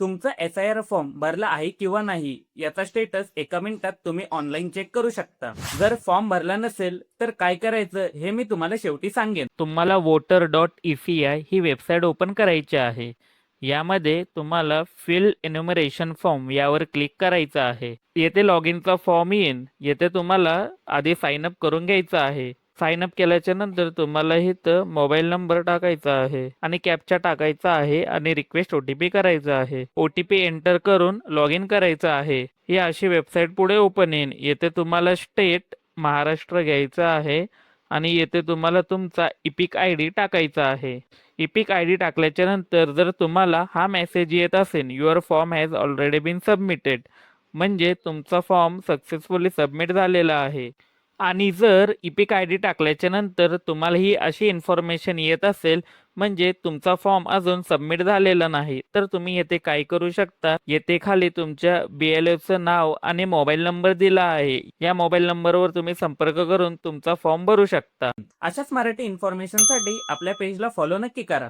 तुमचा SIR form भरला आहे किंवा नाही याचा स्टेटस एका मिनिटात तुम्ही ऑनलाईन चेक करू शकता. जर फॉर्म भरला नसेल तर काय करायचं हे मी तुम्हाला शेवटी सांगेन. तुम्हाला voter.eci ही वेबसाईट ओपन करायची आहे. यामध्ये तुम्हाला फिल एन्युमरेशन फॉर्म यावर क्लिक करायचं आहे. येथे लॉग इनचा फॉर्म येईल. येथे तुम्हाला आधी साइन अप करून घ्यायचं आहे. साइन अप केल्याच्या नंतर तुम्हाला इथं मोबाईल नंबर टाकायचा आहे आणि कॅप्चा टाकायचा आहे आणि रिक्वेस्ट OTP करायचा आहे. OTP एंटर करून लॉग इन करायचं आहे. ही अशी वेबसाईट पुढे ओपन येईल. येथे तुम्हाला स्टेट महाराष्ट्र घ्यायचं आहे आणि येथे तुम्हाला तुमचा इपिक ID टाकायचा आहे. इपिक ID टाकल्याच्या नंतर जर तुम्हाला हा मेसेज येत असेल your form has already been submitted, म्हणजे तुमचा फॉर्म सक्सेसफुली सबमिट झालेला आहे. आणि जर इपिक ID टाकल्याच्या नंतर तुम्हाला ही अशी इन्फॉर्मेशन येत असेल म्हणजे तुमचा फॉर्म अजून सबमिट झालेला नाही, तर तुम्ही येथे काय करू शकता, येथे खाली तुमच्या BLOचं नाव आणि मोबाईल नंबर दिला आहे. या मोबाईल नंबरवर तुम्ही संपर्क करून तुमचा फॉर्म भरू शकता. अशाच मराठी इन्फॉर्मेशनसाठी आपल्या पेजला फॉलो नक्की करा.